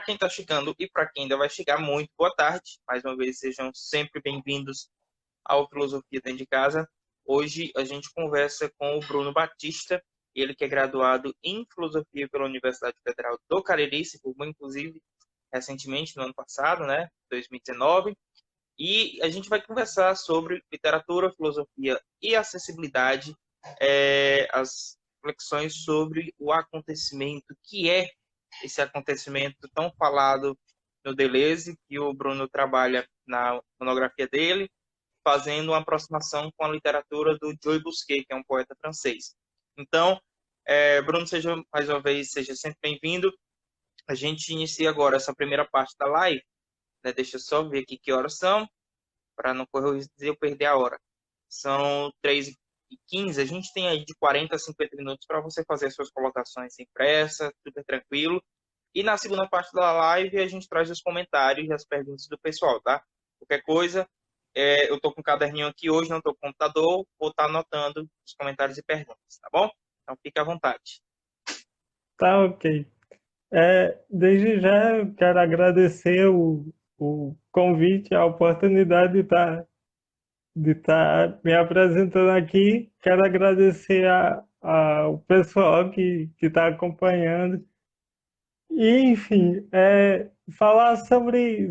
quem está chegando e para quem ainda vai chegar, muito boa tarde. Mais uma vez, sejam sempre bem-vindos ao Filosofia Dentro de Casa. Hoje a gente conversa com o Bruno Batista, ele que é graduado em Filosofia pela Universidade Federal do Cariri, se formou inclusive recentemente, no ano passado, né, 2019. E a gente vai conversar sobre literatura, filosofia e acessibilidade, as reflexões sobre o acontecimento que é esse acontecimento tão falado no Deleuze, que o Bruno trabalha na monografia dele, fazendo uma aproximação com a literatura do Joy Busquet, que é um poeta francês. Então, Bruno, seja mais uma vez, seja sempre bem-vindo. A gente inicia agora essa primeira parte da live, né? Deixa eu só ver aqui que horas são, para não correr o risco de eu perder a hora. São 3h15, a gente tem aí de 40 a 50 minutos para você fazer as suas colocações sem pressa, super tranquilo. E na segunda parte da live a gente traz os comentários e as perguntas do pessoal, tá? Qualquer coisa, eu tô com um caderninho aqui hoje, não tô com computador, vou estar anotando os comentários e perguntas, tá bom? Então fique à vontade. Tá, ok. Desde já eu quero agradecer o convite, a oportunidade de estar me apresentando aqui. Quero agradecer ao pessoal que está acompanhando. E, enfim, falar sobre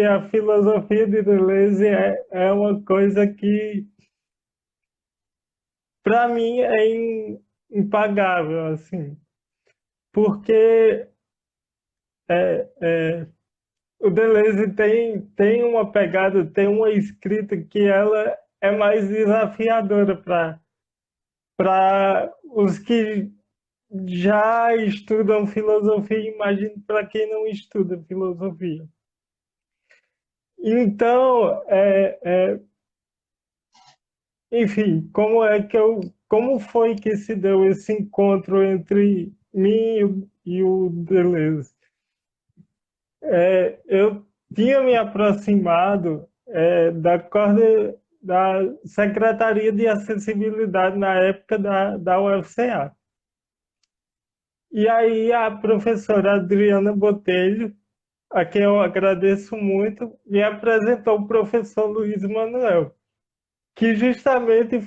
a filosofia de Deleuze é uma coisa que, para mim, impagável, assim, porque é, é, o Deleuze tem uma pegada, tem uma escrita que ela é mais desafiadora para os que já estudam filosofia, imagino para quem não estuda filosofia. Então, enfim, como foi que se deu esse encontro entre mim e o Deleuze? Eu tinha me aproximado da Secretaria de Acessibilidade na época da UFCA. E aí a professora Adriana Botelho, a quem eu agradeço muito, me apresentou o professor Luiz Manuel, que justamente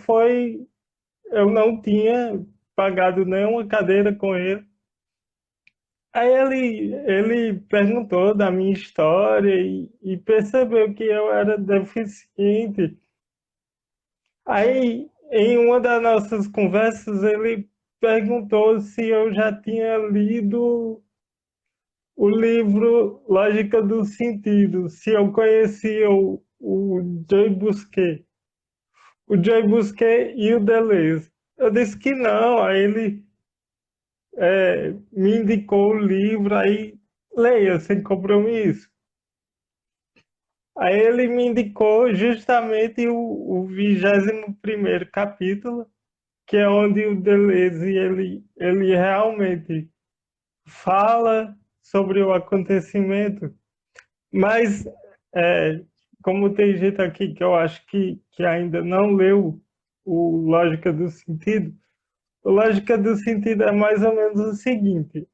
eu não tinha pagado nenhuma cadeira com ele. Aí ele perguntou da minha história e percebeu que eu era deficiente. Aí, em uma das nossas conversas, ele perguntou se eu já tinha lido o livro Lógica do Sentido, se eu conhecia o Joy Busquet. O Joy Busquet e o Deleuze. Eu disse que não, aí ele me indicou o livro, aí leia, sem compromisso. Aí ele me indicou justamente o 21º capítulo, que é onde o Deleuze ele realmente fala sobre o acontecimento, mas como tem gente aqui que eu acho que ainda não leu o Lógica do Sentido, o Lógica do Sentido é mais ou menos o seguinte,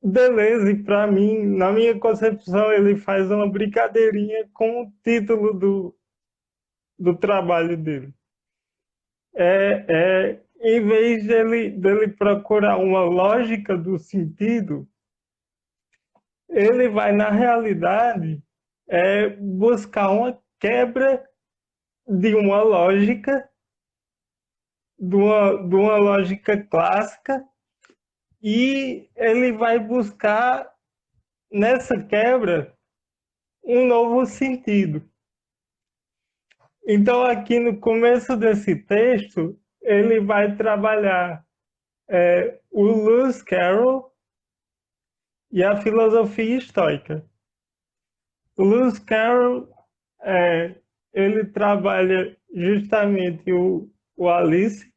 Deleuze, para mim, na minha concepção, ele faz uma brincadeirinha com o título do trabalho dele. Em vez dele procurar uma lógica do sentido, ele vai, na realidade, buscar uma quebra de uma lógica, de uma lógica clássica, e ele vai buscar, nessa quebra, um novo sentido. Então, aqui no começo desse texto, ele vai trabalhar o Lewis Carroll e a filosofia estoica. O Lewis Carroll, ele trabalha justamente o Alice.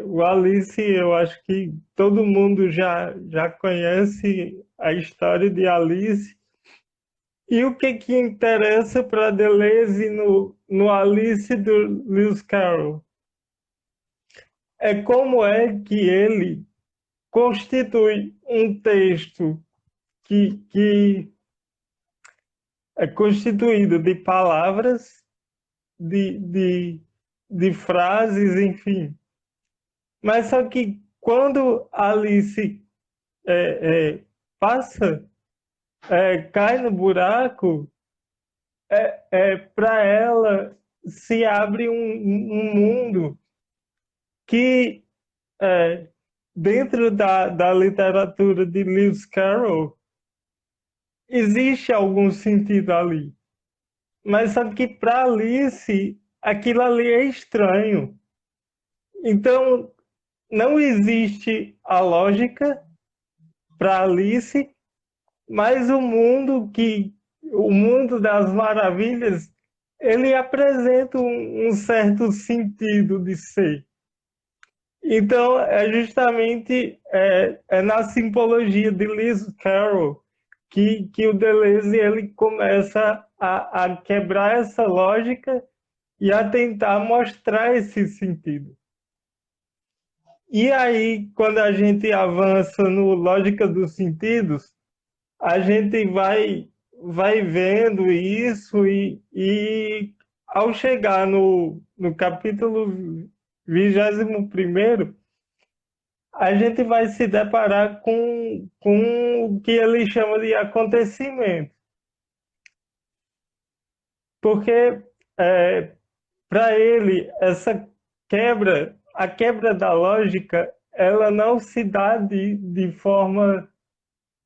O Alice, eu acho que todo mundo já conhece a história de Alice. E o que interessa para Deleuze no Alice do Lewis Carroll? É como é que ele constitui um texto que é constituído de palavras, de, de, de frases, enfim. Mas só que quando Alice passa, cai no buraco, para ela se abre um mundo que, é, dentro da literatura de Lewis Carroll, existe algum sentido ali. Mas sabe que para Alice, aquilo ali é estranho. Então, não existe a lógica para Alice, mas o mundo das maravilhas, ele apresenta um certo sentido de ser. Então, é justamente na simbologia de Lewis Carroll que o Deleuze ele começa a quebrar essa lógica e a tentar mostrar esse sentido. E aí, quando a gente avança no Lógica dos Sentidos, a gente vai vendo isso e ao chegar no capítulo 21º, a gente vai se deparar com o que ele chama de acontecimento. Porque, para ele, a quebra da lógica, ela não se dá de forma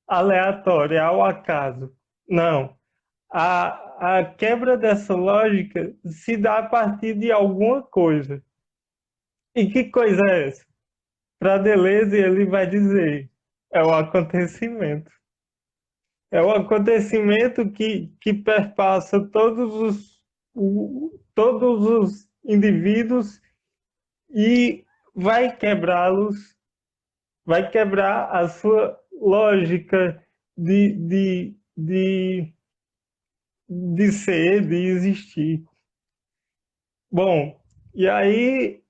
aleatória, ao acaso. Não. A quebra dessa lógica se dá a partir de alguma coisa. E que coisa é essa? Para Deleuze, ele vai dizer, é o acontecimento. É o acontecimento que perpassa todos os indivíduos e vai quebrá-los, vai quebrar a sua lógica de ser, de existir. Bom, e aí,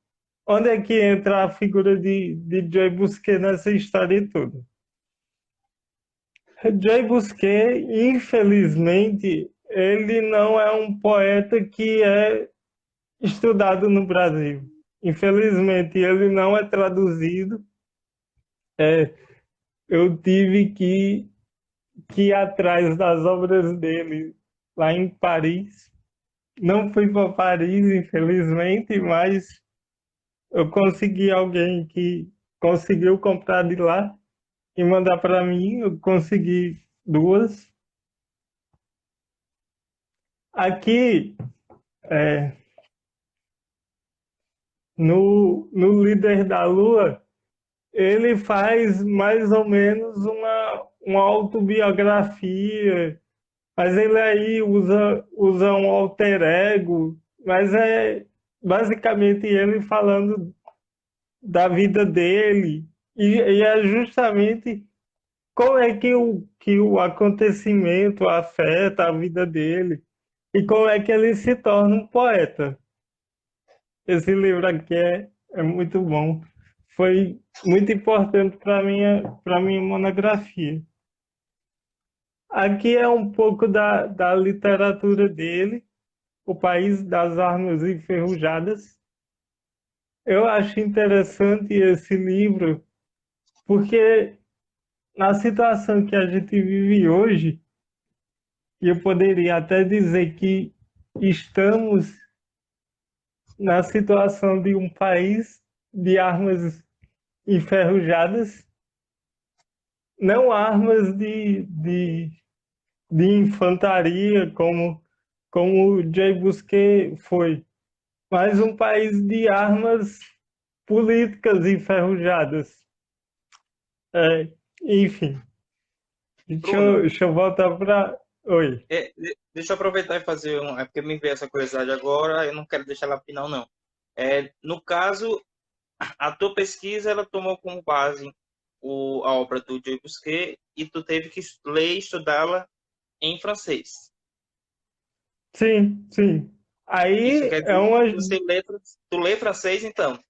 onde é que entra a figura de Joy Busquet nessa história toda? Joy Busquet, infelizmente, ele não é um poeta que é estudado no Brasil. Infelizmente, ele não é traduzido. Eu tive que ir atrás das obras dele lá em Paris. Não fui para Paris, infelizmente, mas eu consegui alguém que conseguiu comprar de lá e mandar para mim. Eu consegui duas. Aqui, é, no Líder da Lua, ele faz mais ou menos uma autobiografia, mas ele aí usa um alter ego, mas é basicamente ele falando da vida dele, e é justamente como é que o acontecimento afeta a vida dele, e como é que ele se torna um poeta. Esse livro aqui é muito bom. Foi muito importante para minha monografia. Aqui é um pouco da literatura dele, O País das Armas Enferrujadas. Eu acho interessante esse livro, porque na situação que a gente vive hoje, e eu poderia até dizer que estamos na situação de um país de armas enferrujadas, não armas de infantaria, como o Jay Busquet foi, mas um país de armas políticas enferrujadas. Enfim, Bruno, deixa eu voltar para. Oi. deixa eu aproveitar e fazer um. É porque me veio essa curiosidade agora, eu não quero deixar ela final, não. No caso, a tua pesquisa ela tomou como base a obra do Joy Busquet e tu teve que ler e estudá-la em francês. Sim, sim. Isso Aí quer é dizer uma. que tu lê francês, então.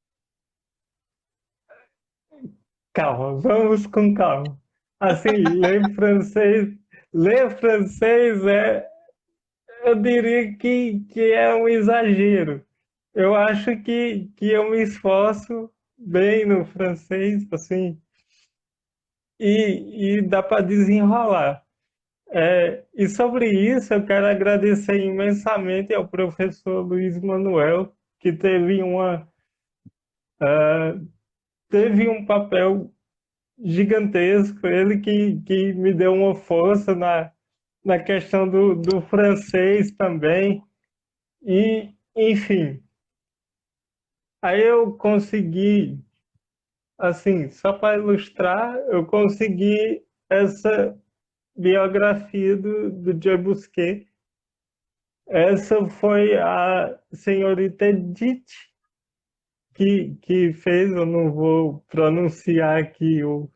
calma, vamos com calma. Assim, ler francês eu diria que é um exagero. Eu acho que eu me esforço bem no francês, assim, e dá para desenrolar. E sobre isso, eu quero agradecer imensamente ao professor Luiz Manuel, que teve um papel gigantesco, ele que me deu uma força na questão do francês também. E, enfim, aí eu consegui, assim, só para ilustrar, eu consegui essa biografia do Joy Busquet. Essa foi a senhorita Edith que fez, eu não vou pronunciar aqui o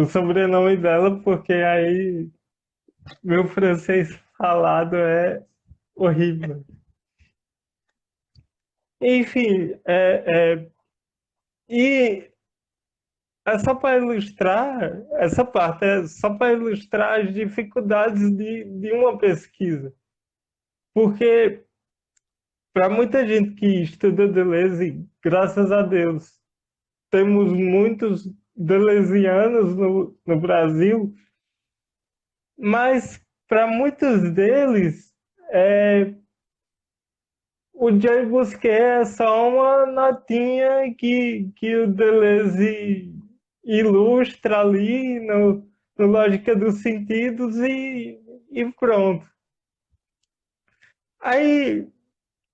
sobrenome dela, porque aí meu francês falado é horrível. Enfim, e é só para ilustrar, essa parte é só para ilustrar as dificuldades de uma pesquisa. Porque para muita gente que estuda Deleuze, graças a Deus, temos muitos deleuzianos no Brasil, mas para muitos deles, o Joy Busquet é só uma notinha que o Deleuze ilustra ali no Lógica dos Sentidos e pronto. Aí,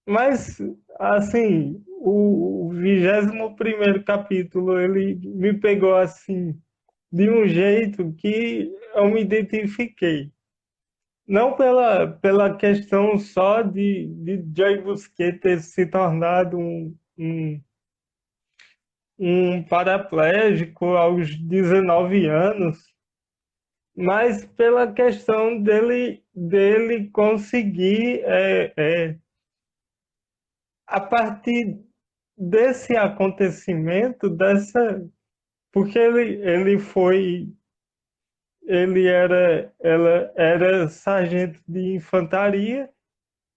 mas, assim, o 21º capítulo, ele me pegou assim, de um jeito que eu me identifiquei. Não pela questão só de Joy Busquet ter se tornado um paraplégico aos 19 anos, mas pela questão dele conseguir, a partir desse acontecimento, porque ela era sargento de infantaria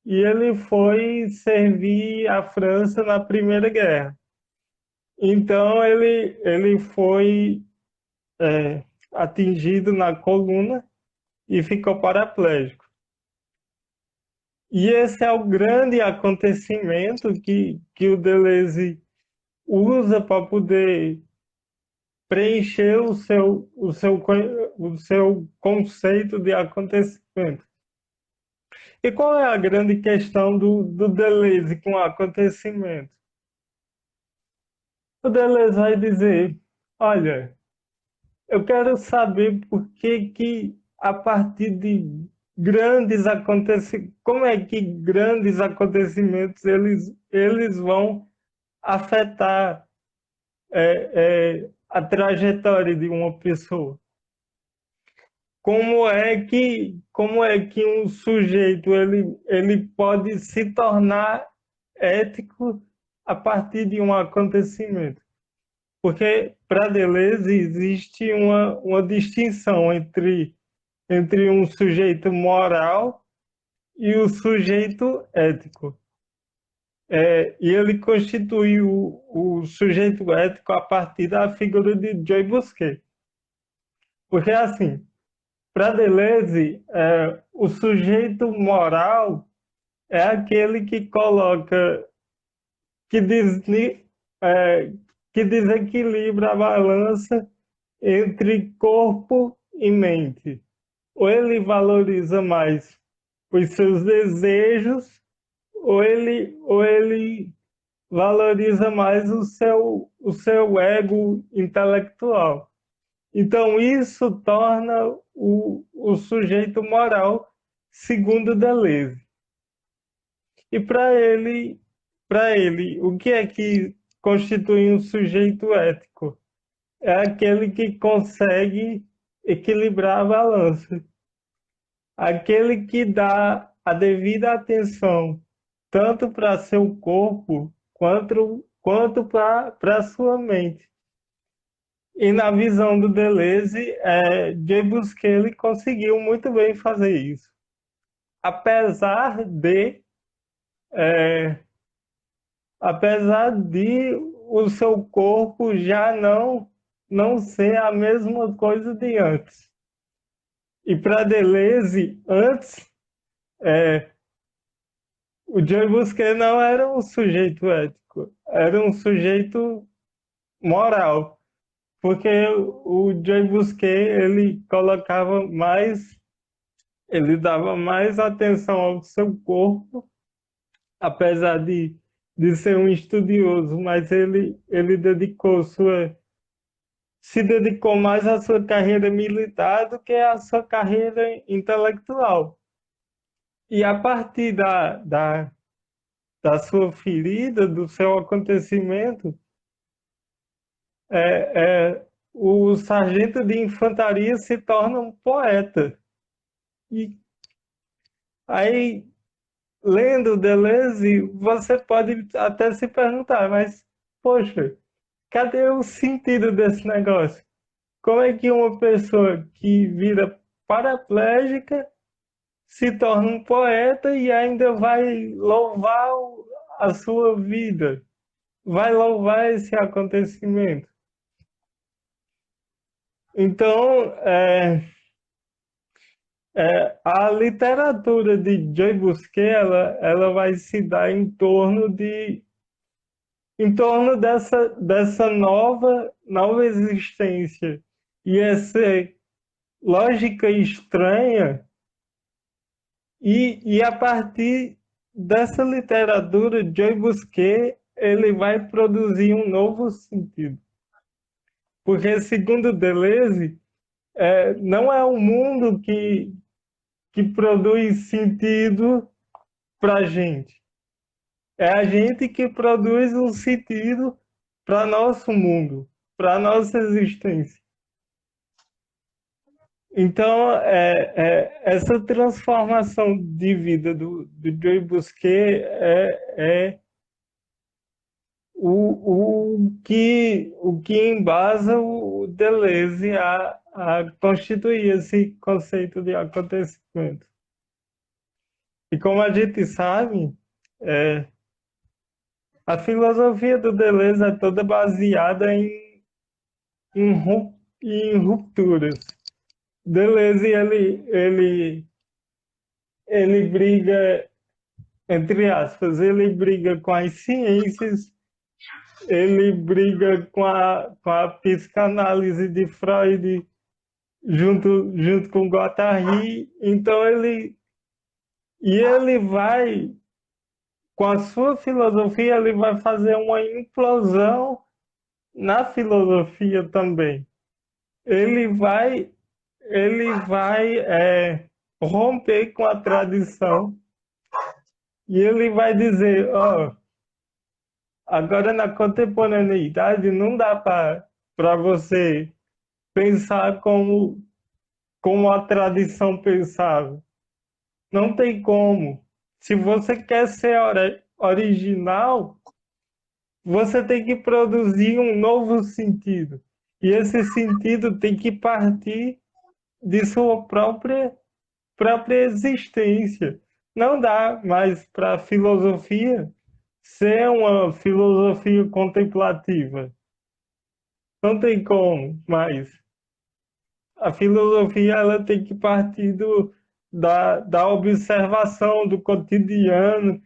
e ele foi servir a França na Primeira Guerra. Então ele foi atingido na coluna e ficou paraplégico. E esse é o grande acontecimento que o Deleuze usa para poder preencher o seu conceito de acontecimento. E qual é a grande questão do Deleuze com o acontecimento? O Deleuze vai dizer, olha, eu quero saber por que a partir de grandes acontecimentos, como é que grandes acontecimentos eles vão afetar a trajetória de uma pessoa. Como é que um sujeito ele pode se tornar ético a partir de um acontecimento? Porque para Deleuze existe uma distinção entre um sujeito moral e o sujeito ético. E ele constitui o sujeito ético a partir da figura de Joy Busquet. Porque, assim, para Deleuze, o sujeito moral é aquele que coloca, que, é, que desequilibra a balança entre corpo e mente. Ou ele valoriza mais os seus desejos, ou ele valoriza mais o seu ego intelectual. Então, isso torna o sujeito moral, segundo Deleuze. E para ele, o que é que constitui um sujeito ético? É aquele que consegue equilibrar a balança. Aquele que dá a devida atenção tanto para seu corpo quanto para sua mente. E na visão do Deleuze, Jay Busquet ele conseguiu muito bem fazer isso. Apesar de, é, apesar de o seu corpo já não ser a mesma coisa de antes. E para Deleuze, antes, é, o Jay Busquet não era um sujeito ético, era um sujeito moral. Porque o Jay Busquet, ele colocava mais, ele dava mais atenção ao seu corpo, apesar de ser um estudioso, mas ele se dedicou mais à sua carreira militar do que à sua carreira intelectual. E a partir da sua ferida, do seu acontecimento, o sargento de infantaria se torna um poeta. E aí, lendo Deleuze, você pode até se perguntar, mas, poxa, cadê o sentido desse negócio? Como é que uma pessoa que vira paraplégica se torna um poeta e ainda vai louvar a sua vida? Vai louvar esse acontecimento? Então, a literatura de Joy Busquet, ela vai se dar em torno dessa nova existência. E essa lógica estranha, e a partir dessa literatura, Joy Busquet, ele vai produzir um novo sentido. Porque, segundo Deleuze, não é o mundo que produz sentido para a gente. É a gente que produz um sentido para nosso mundo, para nossa existência. Então, essa transformação de vida do Joy Busquet é o que embasa o Deleuze a constituir esse conceito de acontecimento. E como a gente sabe, a filosofia do Deleuze é toda baseada em rupturas. Deleuze, ele briga, entre aspas, ele briga com as ciências, ele briga com a psicanálise de Freud, junto com Guattari. Então, ele vai, com a sua filosofia, ele vai fazer uma implosão na filosofia também. Ele vai, ele vai romper com a tradição e ele vai dizer, ó, agora na contemporaneidade não dá para você pensar como a tradição pensava. Não tem como. Se você quer ser original, você tem que produzir um novo sentido. E esse sentido tem que partir de sua própria existência. Não dá mais para a filosofia ser uma filosofia contemplativa. Não tem como mais. A filosofia ela tem que partir da observação do cotidiano,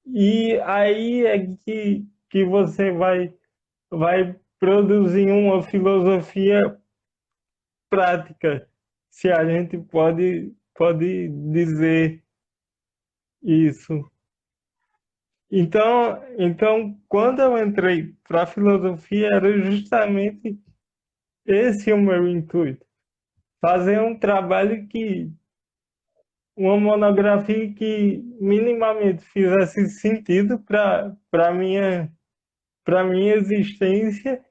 e aí é que você vai produzir uma filosofia prática, se a gente pode dizer isso. Então, quando eu entrei para a filosofia, era justamente esse o meu intuito. Fazer um trabalho uma monografia que minimamente fizesse sentido para minha existência,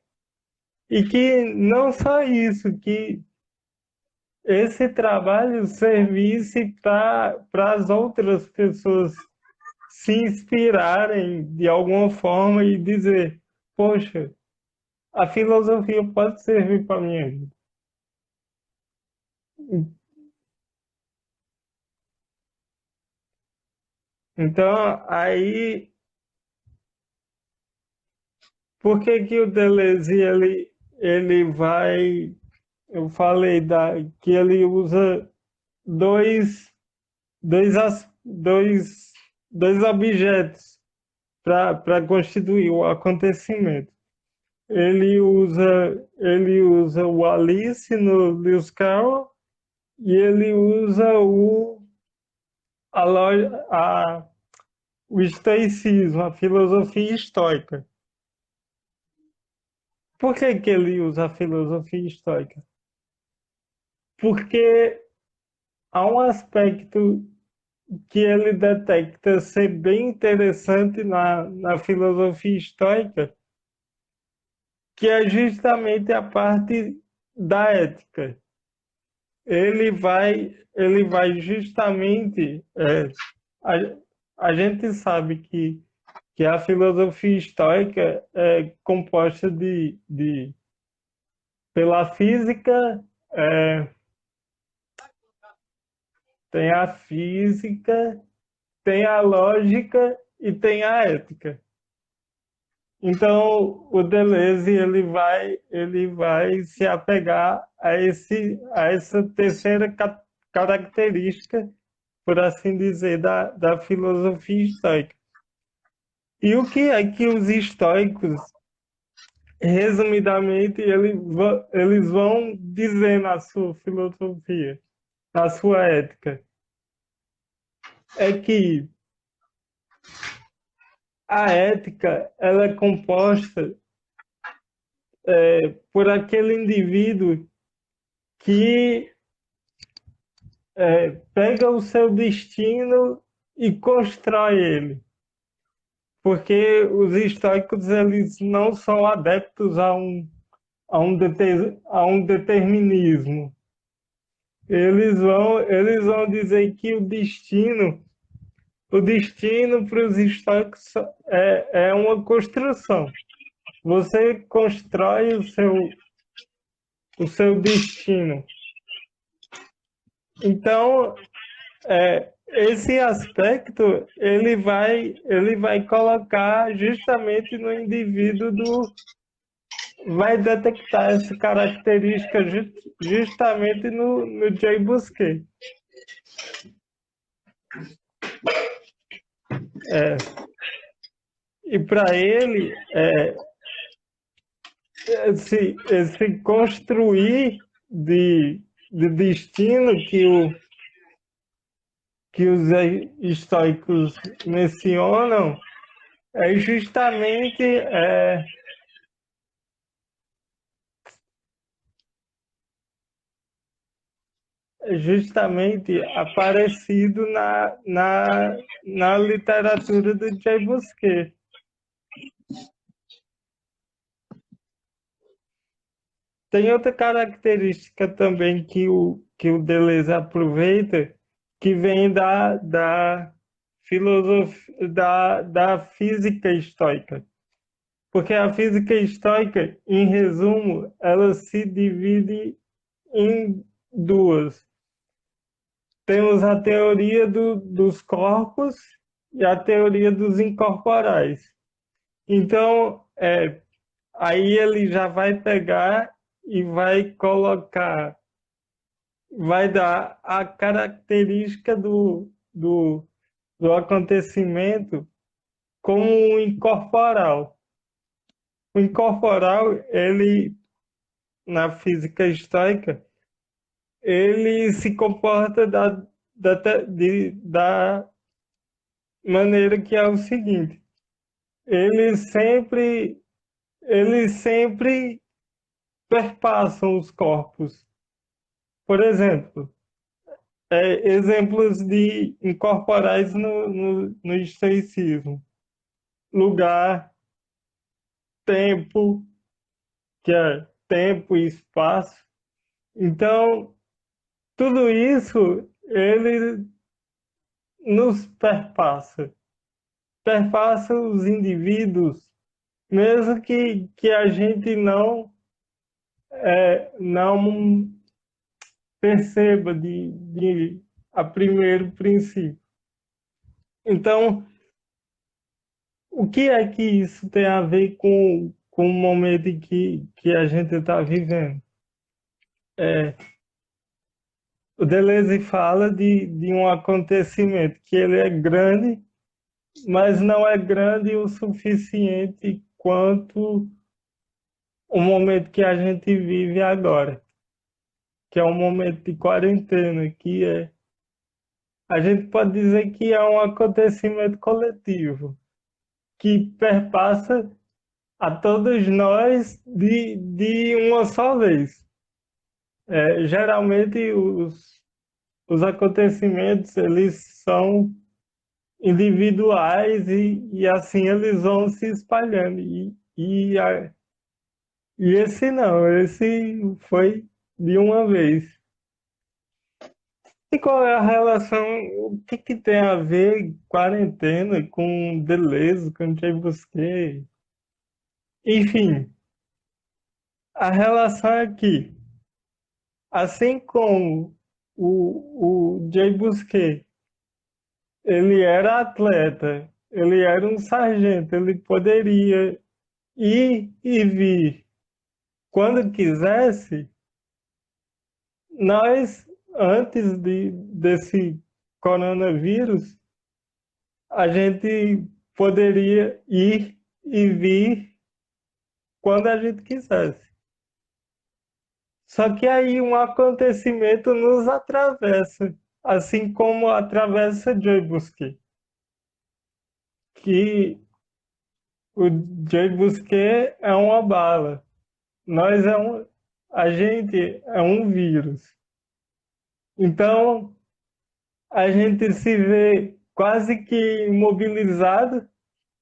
e que não só isso, que esse trabalho servisse para as outras pessoas se inspirarem de alguma forma e dizer, poxa, a filosofia pode servir para minha vida. Então, aí, por que que o Deleuze ele vai, eu falei que ele usa dois, dois objetos para constituir o acontecimento. Ele usa o Alice no Lewis Carroll e ele usa a, o estoicismo, a filosofia estoica. Por que que ele usa a filosofia estoica? Porque há um aspecto que ele detecta ser bem interessante na filosofia estoica, que é justamente a parte da ética. Ele vai justamente. A gente sabe que a filosofia estoica é composta pela física, é, tem a física, tem a lógica e tem a ética. Então, o Deleuze ele vai se apegar a essa terceira característica, por assim dizer, da filosofia estoica. E o que é que os estoicos, resumidamente, eles vão dizer na sua filosofia, na sua ética? É que a ética ela é composta por aquele indivíduo que pega o seu destino e constrói ele. Porque os estoicos eles não são adeptos a um determinismo. Eles vão dizer que o destino para os estoicos é uma construção. Você constrói o seu destino. Então, esse aspecto ele vai colocar justamente no indivíduo vai detectar essa característica justamente no Jay Busquet. E para ele, esse construir de destino que os estoicos mencionam é justamente aparecido na literatura do Jay Busquet. Tem outra característica também que o Deleuze aproveita, que vem da filosofia, da física estoica. Porque a física estoica, em resumo, ela se divide em duas. Temos a teoria dos corpos e a teoria dos incorporais. Então, aí ele já vai pegar e vai colocar, vai dar a característica do acontecimento como um incorporal. O incorporal, ele, na física estoica, ele se comporta da maneira que é o seguinte: eles sempre, eles sempre perpassam os corpos. Por exemplo, exemplos de incorporais no estoicismo: lugar, tempo, que é tempo e espaço. Então, tudo isso ele nos perpassa, perpassa os indivíduos mesmo que a gente não perceba de a primeiro princípio. Então, o que é que isso tem a ver com o momento que a gente está vivendo? O Deleuze fala de um acontecimento que ele é grande, mas não é grande o suficiente quanto o momento que a gente vive agora, que é um momento de quarentena, a gente pode dizer que é um acontecimento coletivo, que perpassa a todos nós de uma só vez. Geralmente os acontecimentos eles são individuais e assim eles vão se espalhando. E esse não, esse foi de uma vez. E qual é a relação, o que, que tem a ver quarentena com Deleuze, com Jay Busquet? Enfim, a relação é que, assim como o Jay Busquet, ele era atleta, ele era um sargento, ele poderia ir e vir quando quisesse, nós, antes desse coronavírus, a gente poderia ir e vir quando a gente quisesse. Só que aí um acontecimento nos atravessa, assim como atravessa Joy Busquet, que o Joy Busquet é uma bala, a gente é um vírus. Então a gente se vê quase que imobilizado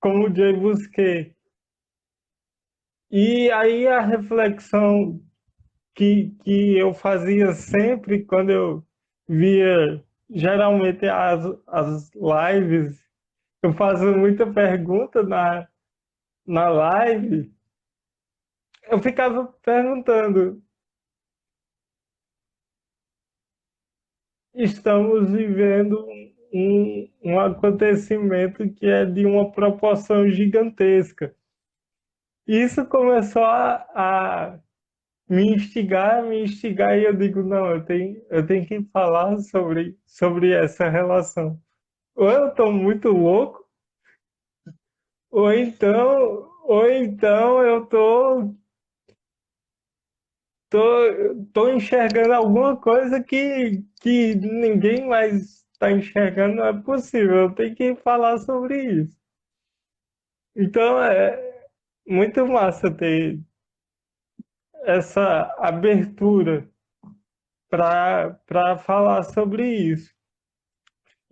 como o Joy Busquet. E aí a reflexão que eu fazia sempre quando eu via geralmente as lives, eu faço muita pergunta na live, eu ficava perguntando, estamos vivendo um acontecimento que é de uma proporção gigantesca. Isso começou a me instigar, e eu digo, não, eu tenho que falar sobre essa relação. Ou eu estou muito louco, ou então eu tô enxergando alguma coisa que ninguém mais está enxergando, não é possível, eu tenho que falar sobre isso. Então é muito massa ter essa abertura para falar sobre isso.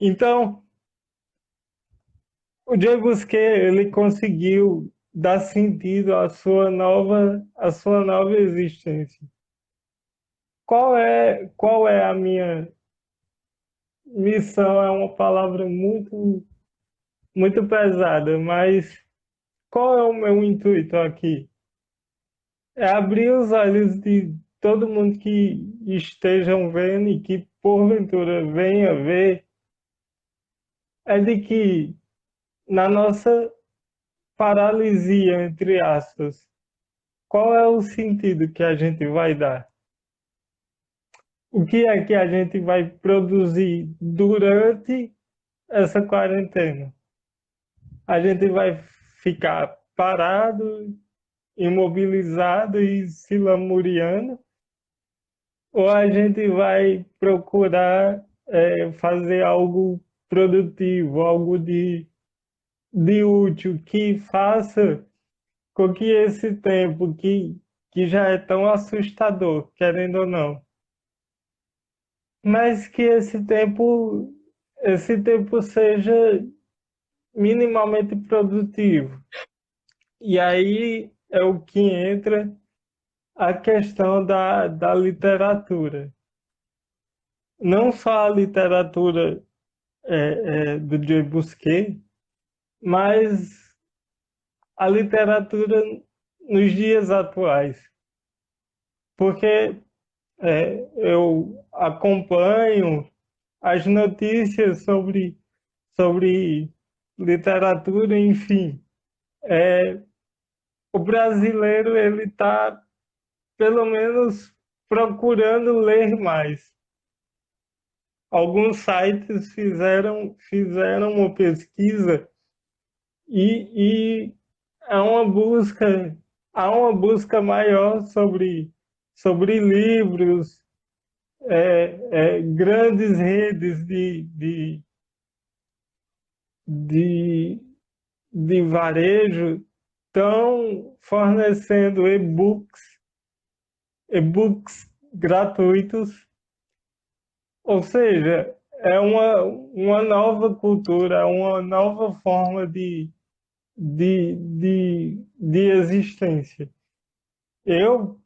Então, o Joe Busquet, ele conseguiu dar sentido à sua nova existência. Qual é a minha missão? É uma palavra muito pesada, mas qual é o meu intuito aqui? É abrir os olhos de todo mundo que estejam vendo e que porventura venha ver, é de que na nossa paralisia, entre aspas, qual é o sentido que a gente vai dar? O que é que a gente vai produzir durante essa quarentena? A gente vai ficar parado, imobilizado e se lamuriando? Ou a gente vai procurar fazer algo produtivo, algo de útil, que faça com que esse tempo que já é tão assustador, querendo ou não, mas que esse tempo seja minimamente produtivo. E aí é o que entra a questão da literatura. Não só a literatura do Joe Busquet, mas a literatura nos dias atuais, porque eu acompanho as notícias sobre literatura, enfim. O brasileiro ele está, pelo menos, procurando ler mais. Alguns sites fizeram uma pesquisa e há uma busca maior sobre livros, grandes redes de, de varejo estão fornecendo e-books gratuitos, ou seja, é uma nova cultura, uma nova forma de existência. Eu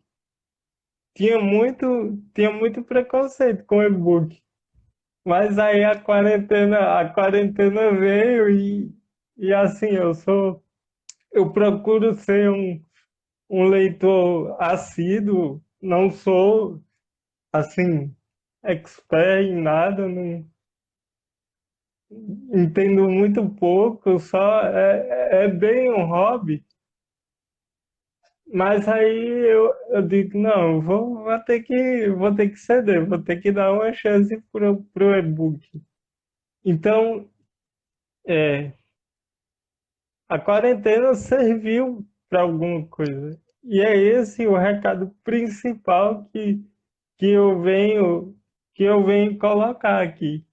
tinha muito preconceito com e-book, mas aí a quarentena veio e assim, eu procuro ser um leitor assíduo, não sou assim expert em nada, não entendo muito pouco, só é bem um hobby. Mas aí eu digo, não, vou ter que ceder, vou ter que dar uma chance pro e-book. Então, é, a quarentena serviu para alguma coisa. E é esse o recado principal que eu venho que eu venho colocar aqui.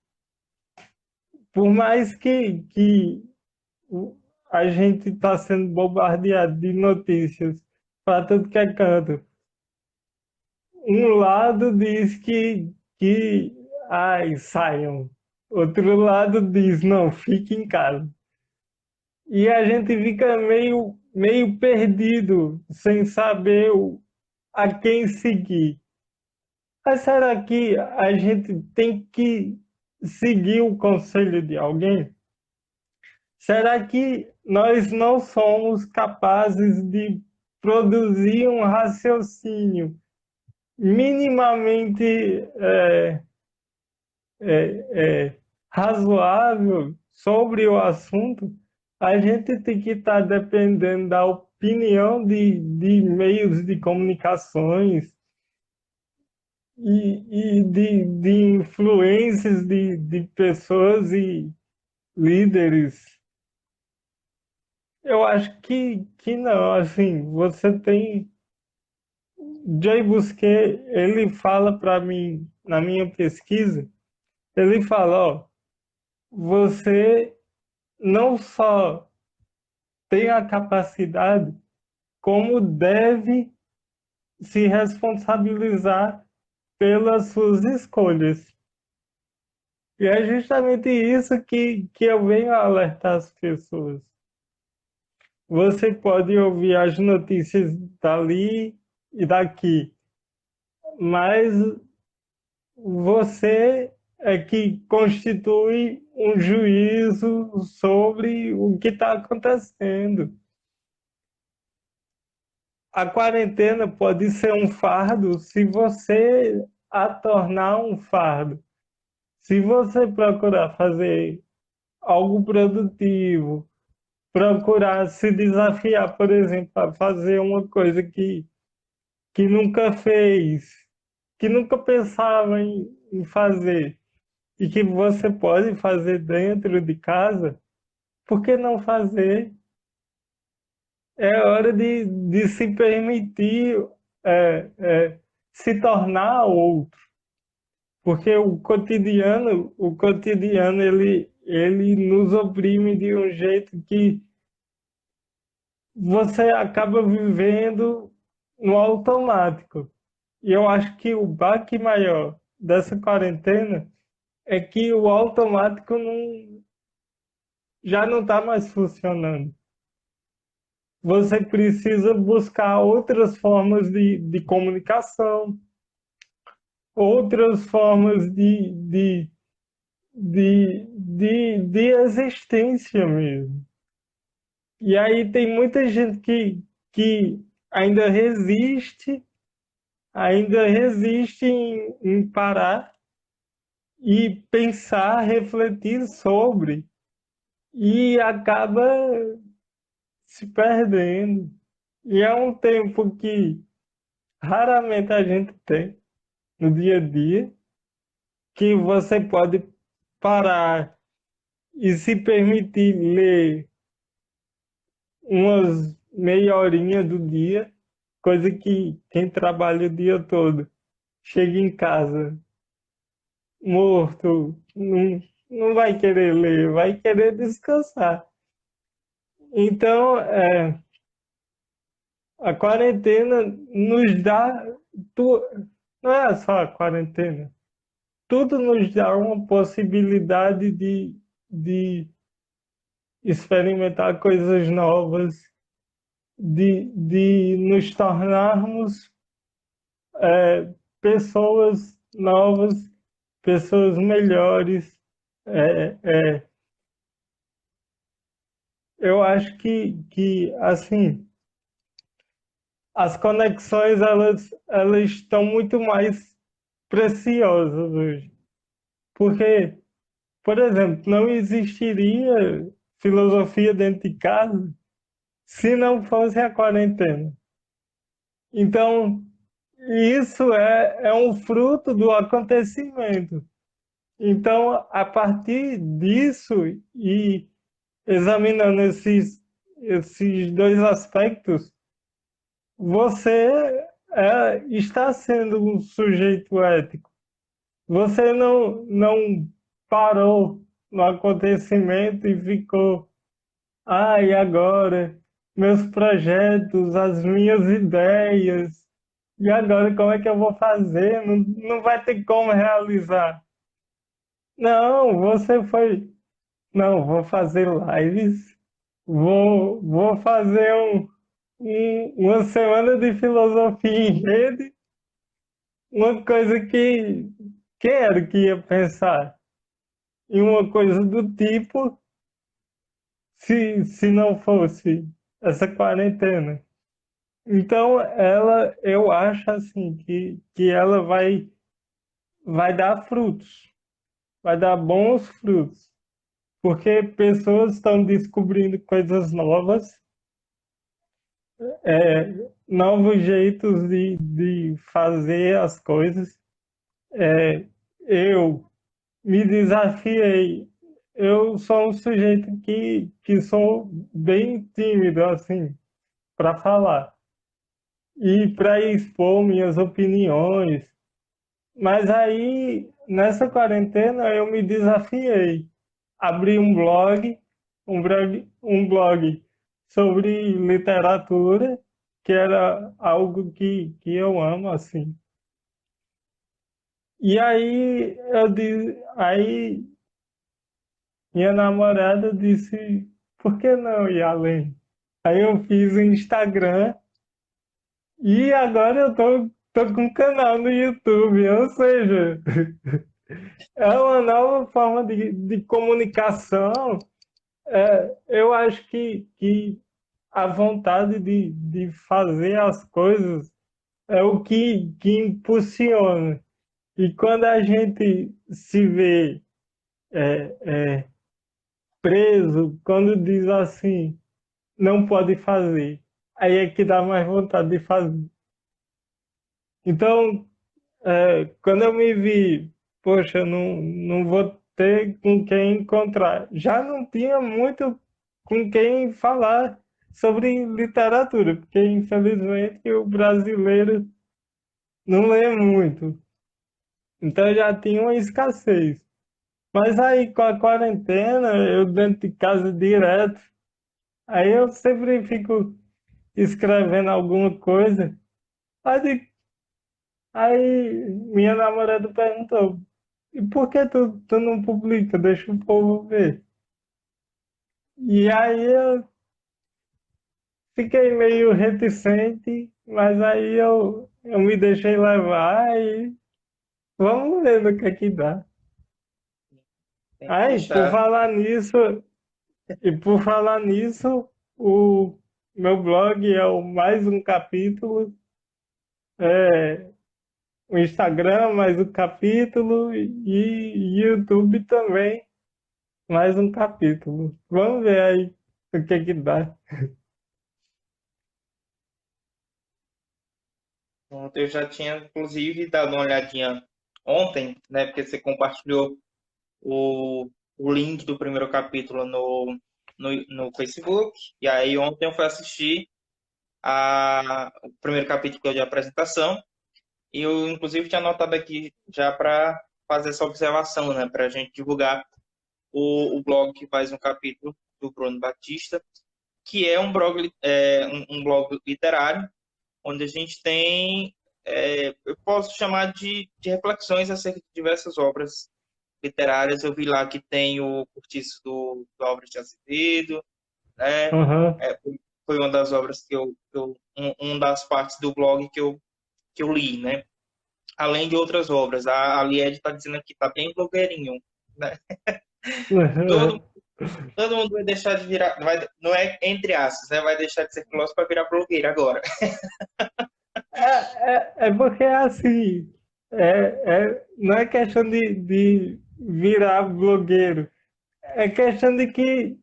Por mais que a gente está sendo bombardeado de notícias para tudo que é canto, um lado diz que ai, saiam. Outro lado diz, não, fique em casa. E a gente fica meio perdido, sem saber a quem seguir. Mas será que a gente tem que seguir o conselho de alguém? Será que nós não somos capazes de produzir um raciocínio minimamente razoável sobre o assunto? A gente tem que estar dependendo da opinião de meios de comunicações de influências de pessoas e líderes. Eu acho que não, assim, você tem. Jay Busquet, ele fala para mim, na minha pesquisa, ele fala, ó, você não só tem a capacidade, como deve se responsabilizar pelas suas escolhas. E é justamente isso que eu venho alertar as pessoas. Você pode ouvir as notícias dali e daqui, mas você é que constitui um juízo sobre o que está acontecendo. A quarentena pode ser um fardo se você a tornar um fardo. Se você procurar fazer algo produtivo, procurar se desafiar, por exemplo, a fazer uma coisa que nunca fez, que nunca pensava em fazer e que você pode fazer dentro de casa, por que não fazer? É hora de se permitir se tornar outro, porque o cotidiano ele nos oprime de um jeito que você acaba vivendo no automático. E eu acho que o baque maior dessa quarentena é que o automático já não está mais funcionando. Você precisa buscar outras formas de comunicação, outras formas de existência mesmo. E aí tem muita gente que ainda resiste em parar e pensar, refletir sobre, e acaba se perdendo. E é um tempo que raramente a gente tem no dia a dia, que você pode parar e se permitir ler umas meia horinha do dia, coisa que quem trabalha o dia todo chega em casa morto, não vai querer ler, vai querer descansar. Então, a quarentena nos dá, não é só a quarentena, tudo nos dá uma possibilidade de experimentar coisas novas, de nos tornarmos pessoas novas, pessoas melhores. É, é, eu acho que assim, as conexões elas estão muito mais preciosas hoje. Porque, por exemplo, não existiria filosofia dentro de casa se não fosse a quarentena. Então, isso é um fruto do acontecimento. Então, a partir disso, e examinando esses dois aspectos, você está sendo um sujeito ético. Você não parou no acontecimento e ficou, e agora? Meus projetos, as minhas ideias, e agora como é que eu vou fazer? Não vai ter como realizar. Não, você foi. Não, vou fazer lives, vou fazer uma semana de filosofia em rede, uma coisa que quem era que ia pensar em uma coisa do tipo se não fosse essa quarentena. Então, eu acho assim que ela vai dar frutos, vai dar bons frutos, porque pessoas estão descobrindo coisas novas, novos jeitos de fazer as coisas. Eu me desafiei. Eu sou um sujeito que sou bem tímido, assim, para falar e para expor minhas opiniões. Mas aí, nessa quarentena, eu me desafiei. Abri um blog sobre literatura, que era algo que eu amo, assim. E aí minha namorada disse, por que não ir além? Aí eu fiz o Instagram e agora eu tô com um canal no YouTube, ou seja, é uma nova forma de comunicação. Eu acho que a vontade de fazer as coisas é o que impulsiona. E quando a gente se vê preso, quando diz assim, não pode fazer, aí é que dá mais vontade de fazer. Então, quando eu me vi, poxa, eu não vou ter com quem encontrar. Já não tinha muito com quem falar sobre literatura, porque infelizmente o brasileiro não lê muito. Então já tinha uma escassez. Mas aí com a quarentena, eu dentro de casa direto, aí eu sempre fico escrevendo alguma coisa. Aí, aí minha namorada perguntou, e por que tu não publica? Deixa o povo ver. E aí eu fiquei meio reticente, mas aí eu me deixei levar e vamos ver no que é que dá. Tem que Aí, deixar. por falar nisso, o meu blog é o Mais Um Capítulo, é, o Instagram mais um capítulo e YouTube também mais um capítulo. Vamos ver aí o que que dá. Pronto, eu já tinha, inclusive, dado uma olhadinha ontem, né? Porque você compartilhou o link do primeiro capítulo no Facebook. E aí ontem eu fui assistir o primeiro capítulo que é de apresentação. E eu, inclusive, tinha anotado aqui já para fazer essa observação, né? Para a gente divulgar o blog que faz um capítulo do Bruno Batista, que é um blog literário, onde a gente tem, eu posso chamar de reflexões acerca de diversas obras literárias. Eu vi lá que tem o Cortiço do Álvares de Azevedo, né? Aham. É, foi uma das obras um das partes do blog que eu li, né? Além de outras obras. A Lied está dizendo aqui, tá bem blogueirinho, né? Todo, todo mundo vai deixar de virar, não é entre aspas, né? Vai deixar de ser filósofo para virar blogueiro agora. É porque assim, não é questão de virar blogueiro, é questão de que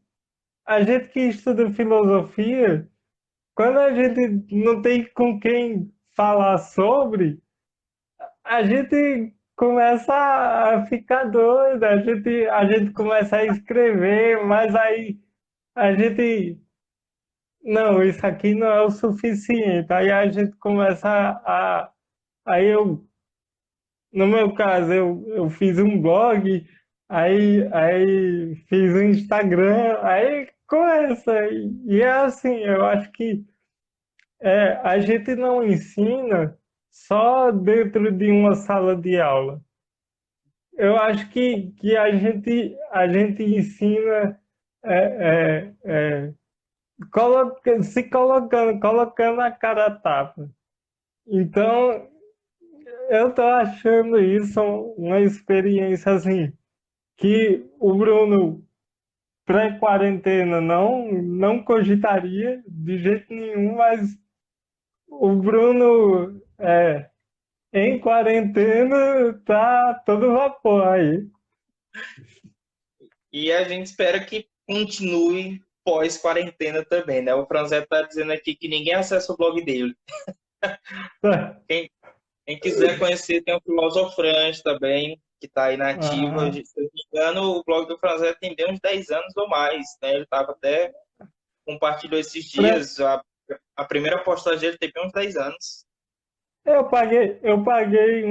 a gente que estuda filosofia, quando a gente não tem com quem falar sobre, a gente começa a ficar doido, a gente começa a escrever, mas aí a gente, não, isso aqui não é o suficiente. Aí a gente começa aí no meu caso, eu fiz um blog, aí fiz um Instagram, aí começa. E é assim, eu acho que a gente não ensina só dentro de uma sala de aula. Eu acho que a gente ensina se colocando a cara a tapa. Então, eu tô achando isso uma experiência assim, que o Bruno pré-quarentena não cogitaria de jeito nenhum, mas o Bruno em quarentena tá todo vapor aí. E a gente espera que continue pós-quarentena também, né? O Franzé está dizendo aqui que ninguém acessa o blog dele. Quem quiser conhecer, tem o Filosofrans também, que está aí na ativa. Ah, Se eu não me engano, o blog do Franzé tem bem uns 10 anos ou mais, né? Ele estava até compartilhou esses Fra- dias. A primeira postagem dele tem bem uns 10 anos. eu paguei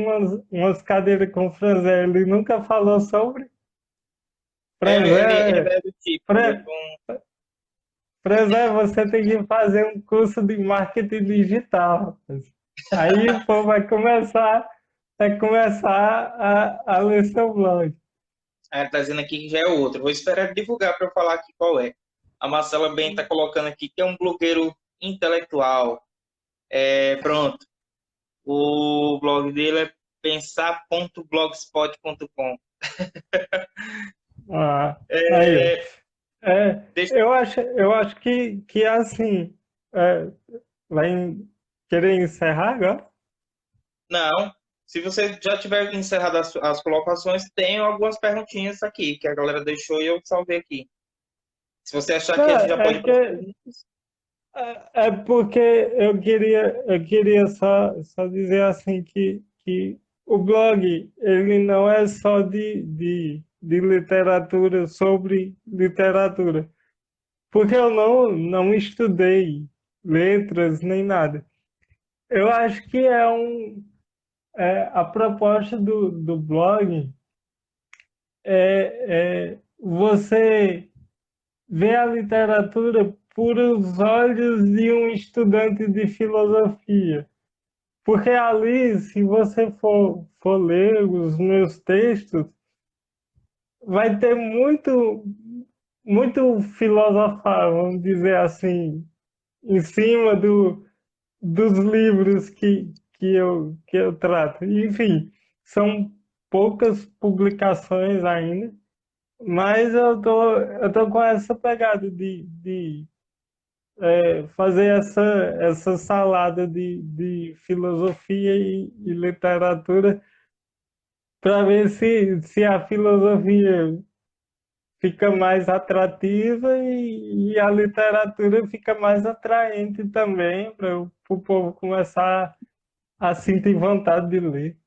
umas cadeiras com o Franzé, ele nunca falou sobre. Ele Franzé, é do tipo, ele é Fra- Franzé, você tem que fazer um curso de marketing digital, rapaz. Aí o povo vai começar a ler seu blog. tá dizendo aqui que já é outro. Vou esperar ele divulgar para eu falar aqui qual é. A Marcela Ben está colocando aqui que é um blogueiro intelectual. Pronto. O blog dele é pensar.blogspot.com. Ah, aí, ó. É, deixa- Eu acho que é assim. É, vai querer encerrar agora? não, se você já tiver encerrado as colocações, tem algumas perguntinhas aqui que a galera deixou e eu salvei aqui. Se você achar Não, que a gente já pode ir para as que perguntas. é porque eu queria só dizer assim que o blog ele não é só de literatura sobre literatura, porque eu não estudei letras nem nada. Eu acho que a proposta do blog é você ver a literatura por os olhos de um estudante de filosofia. Porque ali, se você for ler os meus textos, vai ter muito, muito filosofar, vamos dizer assim, em cima dos livros que eu trato. Enfim, são poucas publicações ainda, mas eu tô com essa pegada de fazer essa salada de filosofia e literatura para ver se a filosofia fica mais atrativa e a literatura fica mais atraente também para o povo começar a sentir vontade de ler.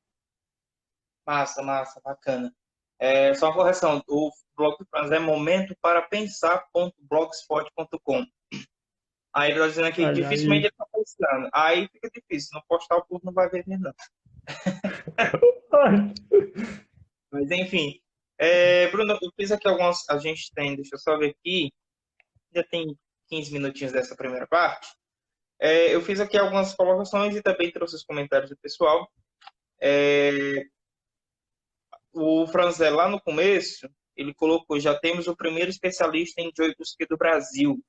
Massa, massa, bacana. Só uma correção, o blog do Franz é momento para pensar.blogspot.com. Aí ele está dizendo aqui que Olha dificilmente aí. ele está postando. Aí fica difícil, não postar o povo não vai ver mesmo, não. Mas enfim, Bruno, eu fiz aqui algumas, a gente tem, deixa eu só ver aqui, ainda tem 15 minutinhos dessa primeira parte. Eu fiz aqui algumas colocações e também trouxe os comentários do pessoal. O Franzé, lá no começo, ele colocou, já temos o primeiro especialista em Joy Busquet do Brasil,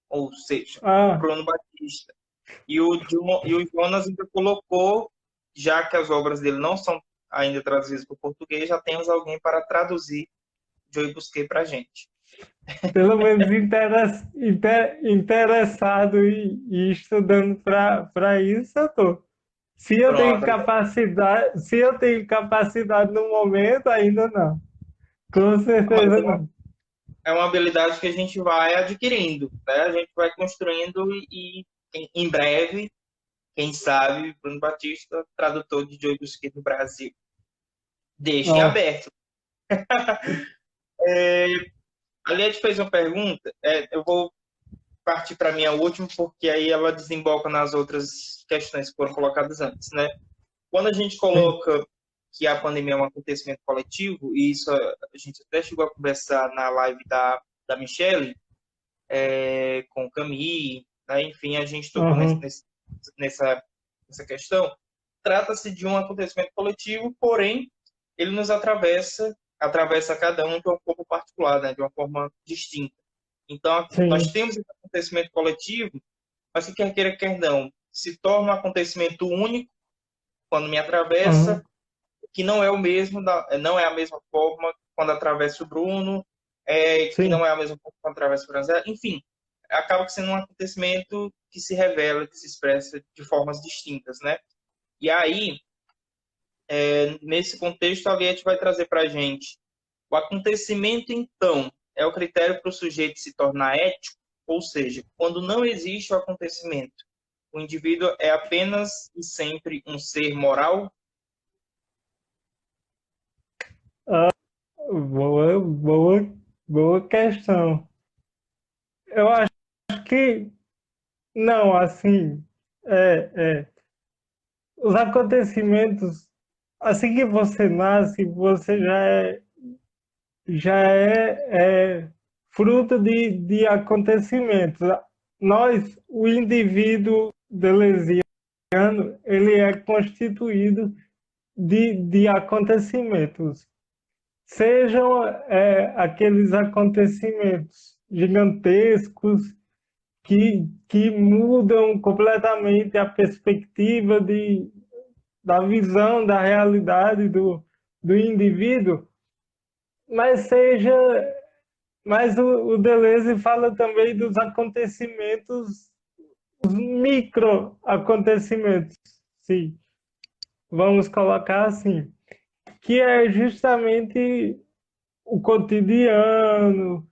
ou seja, o Ah, Bruno Batista. E o Jonas ainda colocou, já que as obras dele não são ainda traduzidas para o português, já temos alguém para traduzir Joy Busquet para a gente. pelo menos interessado e estudando para isso, eu tô. Pronto. Se eu tenho capacidade no momento, ainda não. Com Mas certeza não. é uma habilidade que a gente vai adquirindo, né? A gente vai construindo e em breve, quem sabe, Bruno Batista, tradutor de Joy Busquet no Brasil. Deixem Ó, aberto. A Liette fez uma pergunta, eu vou partir para a minha última, porque aí ela desemboca nas outras questões que foram colocadas antes, né? Quando a gente sim. coloca que a pandemia é um acontecimento coletivo, e isso a gente até chegou a conversar na live da Michelle, com o Camille, né? Enfim, a gente tocou Uhum, nessa questão. Trata-se de um acontecimento coletivo, porém, ele nos atravessa cada um de uma forma particular, né? De uma forma distinta. Então, nós sim. temos esse acontecimento coletivo, mas que quer queira, quer não, se torna um acontecimento único quando me atravessa, Uhum, que não é o mesmo, não é a mesma forma quando atravessa o Bruno, que sim. não é a mesma forma quando atravessa o Franzé, enfim, acaba sendo um acontecimento que se revela, que se expressa de formas distintas, né? E aí, nesse contexto, a Liette vai trazer para a gente o acontecimento, então, é o critério para o sujeito se tornar ético, ou seja, quando não existe o acontecimento, o indivíduo é apenas e sempre um ser moral. Ah, boa questão. Eu acho que não, assim, é, os acontecimentos, assim que você nasce, você já é fruto de acontecimentos. Nós, o indivíduo delesiano, ele é constituído de acontecimentos. Sejam aqueles acontecimentos gigantescos que mudam completamente a perspectiva da visão da realidade do indivíduo, mas seja, mas o Deleuze fala também dos acontecimentos, os micro acontecimentos, sim, vamos colocar assim, que é justamente o cotidiano,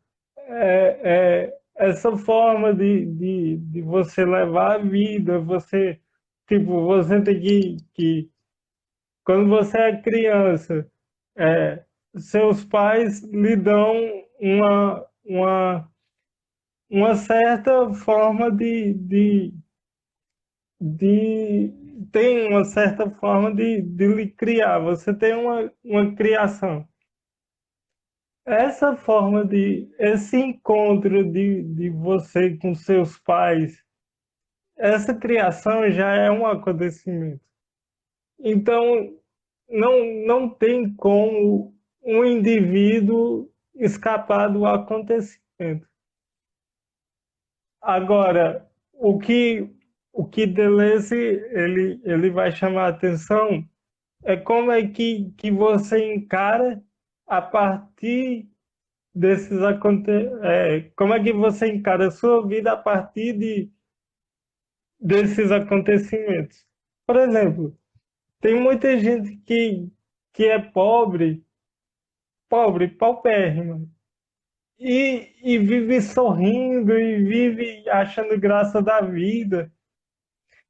essa forma de você levar a vida, você tem quando você é criança, é, seus pais lhe dão uma certa forma tem uma certa forma de lhe criar, você tem uma criação. Esse encontro de você com seus pais, essa criação já é um acontecimento. Então, não tem como um indivíduo escapar do acontecimento. Agora, o que Deleuze ele vai chamar a atenção é como é que você encara a partir como é que você encara a sua vida a partir desses acontecimentos? Por exemplo, tem muita gente que é pobre, pobre, paupérrima, e vive sorrindo e vive achando graça da vida.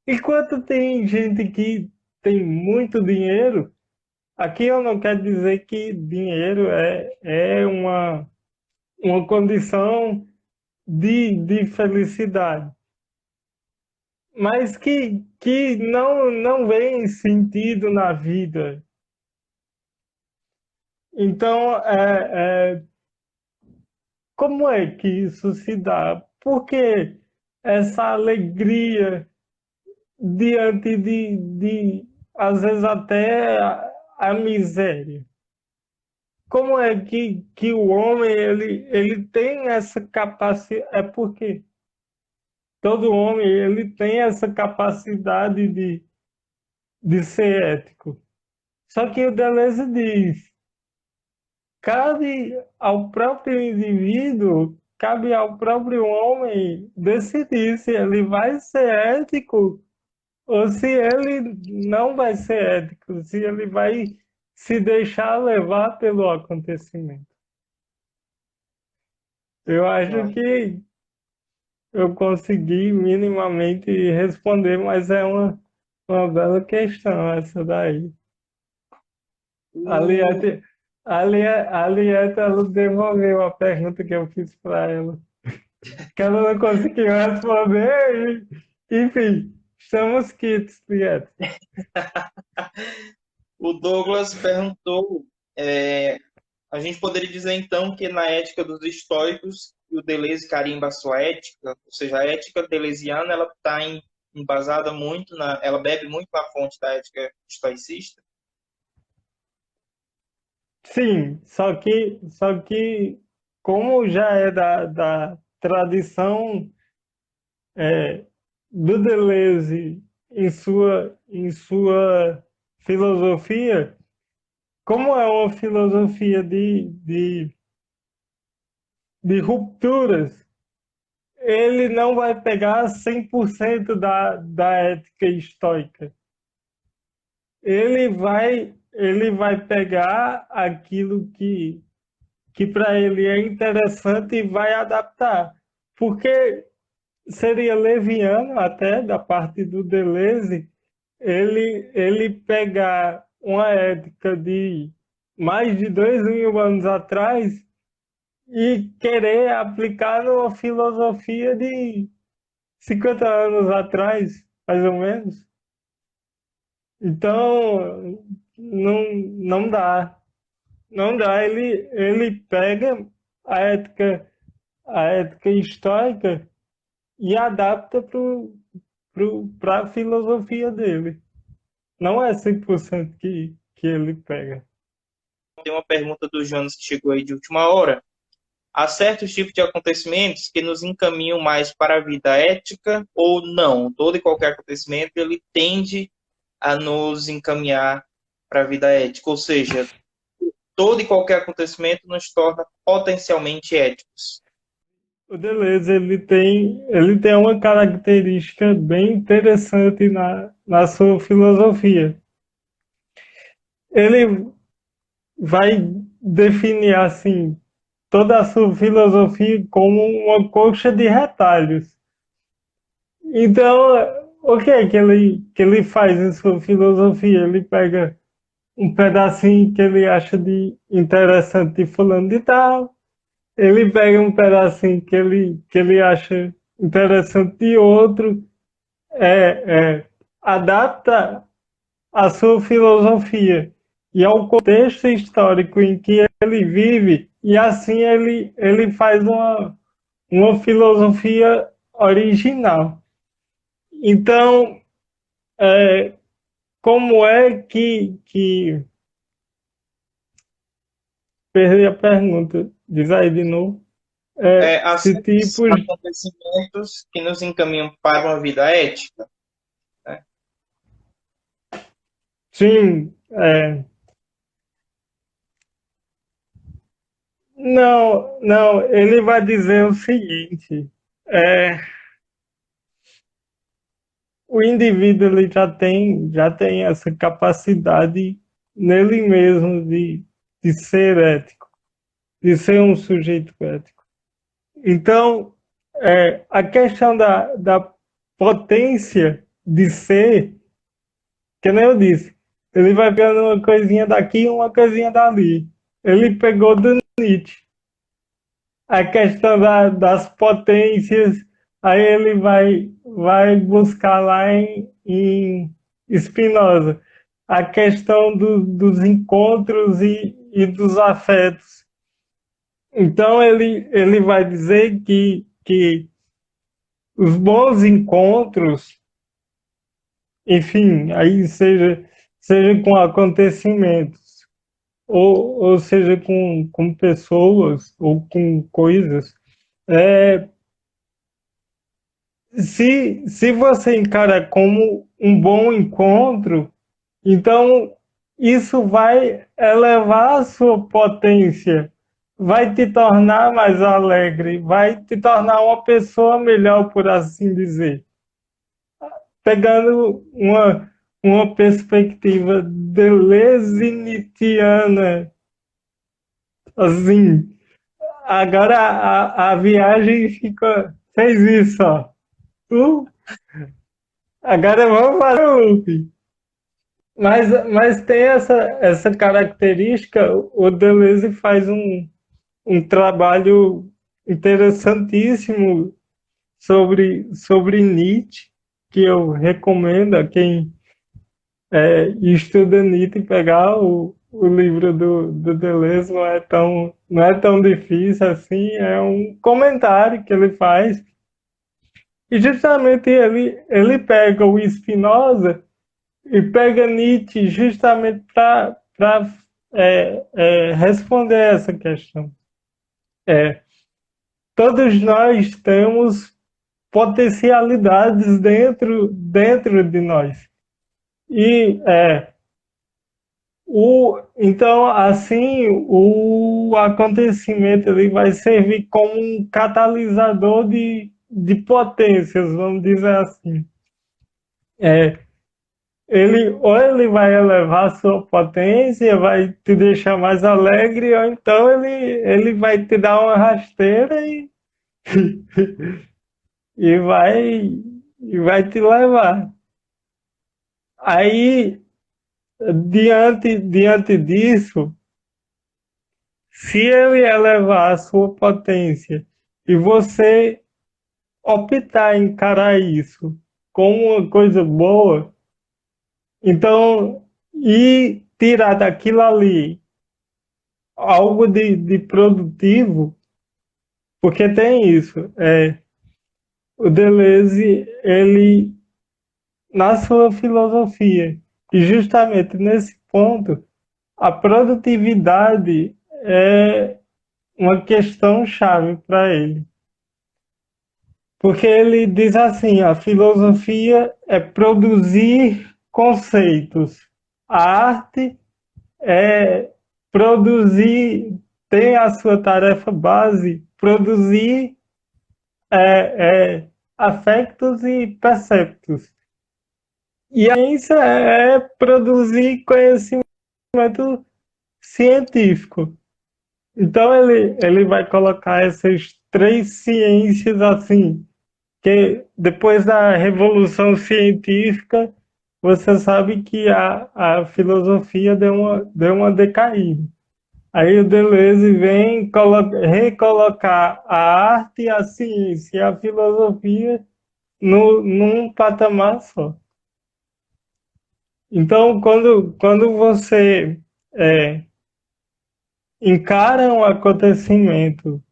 Enquanto tem gente que tem muito dinheiro, aqui eu não quero dizer que dinheiro é uma condição de felicidade, mas que não vê sentido na vida. Então, como é que isso se dá? Por que essa alegria diante às vezes, até a miséria? Como é que o homem ele tem essa capacidade? É porque todo homem ele tem essa capacidade de ser ético. Só que o Deleuze diz, cabe ao próprio indivíduo, cabe ao próprio homem decidir se ele vai ser ético ou se ele não vai ser ético, se ele vai se deixar levar pelo acontecimento. Eu acho Não. que eu consegui minimamente responder, mas é uma bela questão essa daí. O, Aliette, Aliette, ela devolveu a pergunta que eu fiz para ela, que ela não conseguiu responder, enfim, estamos quites, Liette. o Douglas perguntou, a gente poderia dizer então que na ética dos estoicos, o Deleuze carimba a sua ética, ou seja, a ética deleuziana ela está embasada muito ela bebe muito na fonte da ética estoicista. Sim, só que como já é da tradição do Deleuze em sua filosofia, como é uma filosofia de rupturas, ele não vai pegar 100% da ética estoica. Ele vai pegar aquilo que para ele é interessante e vai adaptar. Porque seria leviano até da parte do Deleuze ele pegar uma ética de mais de 2.000 anos atrás e querer aplicar numa filosofia de 50 anos atrás, mais ou menos. Então, não dá. Não dá. Ele pega a ética, a ética histórica e adapta para a filosofia dele. Não é 100% que ele pega. Tem uma pergunta do Jonas que chegou aí de última hora. Há certos tipos de acontecimentos que nos encaminham mais para a vida ética ou não? Todo e qualquer acontecimento ele tende a nos encaminhar para a vida ética, ou seja, todo e qualquer acontecimento nos torna potencialmente éticos. O Deleuze ele tem uma característica bem interessante na sua filosofia. Ele vai definir assim toda a sua filosofia como uma colcha de retalhos. Então, o que é que ele faz em sua filosofia? Ele pega um pedacinho que ele acha de interessante de fulano de tal, ele pega um pedacinho que ele acha interessante de outro, adapta a sua filosofia e ao contexto histórico em que ele vive, e assim ele faz uma filosofia original. Então, como é que. Perdi a pergunta, diz aí de novo. Há Se certos tipos. acontecimentos que nos encaminham para uma vida ética, né? Sim, não, ele vai dizer o seguinte, é, o indivíduo ele já tem essa capacidade nele mesmo de ser ético, de ser um sujeito ético. Então, a questão da potência de ser, que nem eu disse, ele vai pegando uma coisinha daqui e uma coisinha dali. Ele pegou do Nietzsche. A questão das potências, aí ele vai buscar lá em Spinoza. A questão dos encontros e dos afetos. Então ele vai dizer que os bons encontros, enfim, aí seja com acontecimentos, ou seja com pessoas, ou com coisas, é, se você encara como um bom encontro, então isso vai elevar a sua potência, vai te tornar mais alegre, vai te tornar uma pessoa melhor, por assim dizer. Pegando uma perspectiva deleuziana, assim, agora a viagem fez isso, ó. Uh, agora vamos fazer o loop. Mas tem essa característica, o Deleuze faz um trabalho interessantíssimo sobre Nietzsche, que eu recomendo a quem estuda Nietzsche pegar o livro do Deleuze, não é tão difícil assim, é um comentário que ele faz, e justamente ele pega o Spinoza e pega Nietzsche justamente para responder essa questão. É, todos nós temos potencialidades dentro de nós. E então, assim, o acontecimento ele vai servir como um catalisador de potências, vamos dizer assim. É, ou ele vai elevar a sua potência, vai te deixar mais alegre, ou então ele vai te dar uma rasteira e vai, e vai te levar. Aí, diante disso, se ele elevar a sua potência e você optar em encarar isso como uma coisa boa, então, e tirar daquilo ali algo de produtivo, porque tem isso. O Deleuze, ele, na sua filosofia, e justamente nesse ponto, a produtividade é uma questão chave para ele. Porque ele diz assim: a filosofia é produzir conceitos, a arte é produzir, tem a sua tarefa base, produzir afectos e perceptos. E a ciência é produzir conhecimento científico. Então ele vai colocar essas três ciências assim, que depois da Revolução Científica, você sabe que a filosofia deu uma decaída. Aí o Deleuze vem recolocar a arte, a ciência e a filosofia num patamar só. Então, quando você encara um acontecimento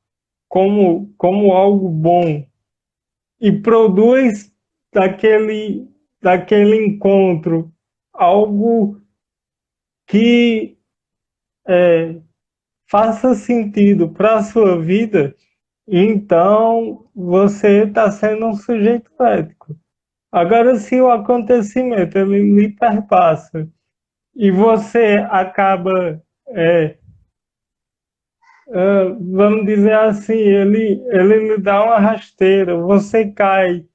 como algo bom e produz daquele, daquele encontro algo que faça sentido para a sua vida, então você está sendo um sujeito ético. Agora, se o acontecimento ele lhe perpassa e você acaba vamos dizer assim, ele lhe dá uma rasteira, você cai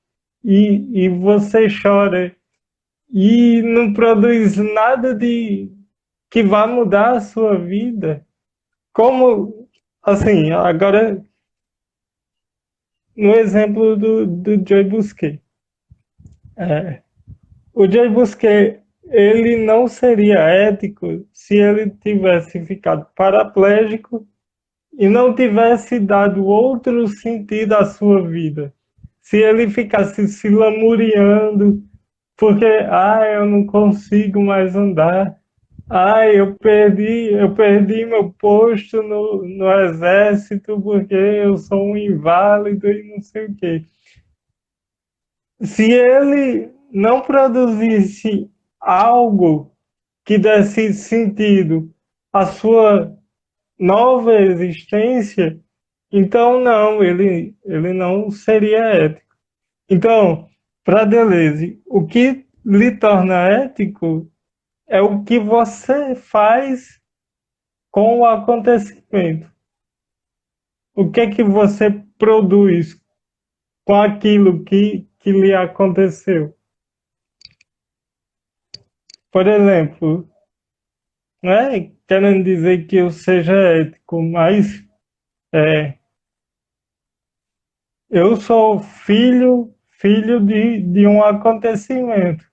e você chora e não produz nada de que vá mudar a sua vida. Como, assim, agora no exemplo do Joy Busquet. É, o Joy Busquet, ele não seria ético se ele tivesse ficado paraplégico e não tivesse dado outro sentido à sua vida. Se ele ficasse se lamuriando, porque, eu não consigo mais andar, eu perdi meu posto no exército porque eu sou um inválido e não sei o quê. Se ele não produzisse algo que desse sentido à sua nova existência, então não, ele não seria ético. Então, para Deleuze, o que lhe torna ético é o que você faz com o acontecimento. O que é que você produz com aquilo que lhe aconteceu? Por exemplo, não é querendo dizer que eu seja ético, mas é, eu sou filho de um acontecimento.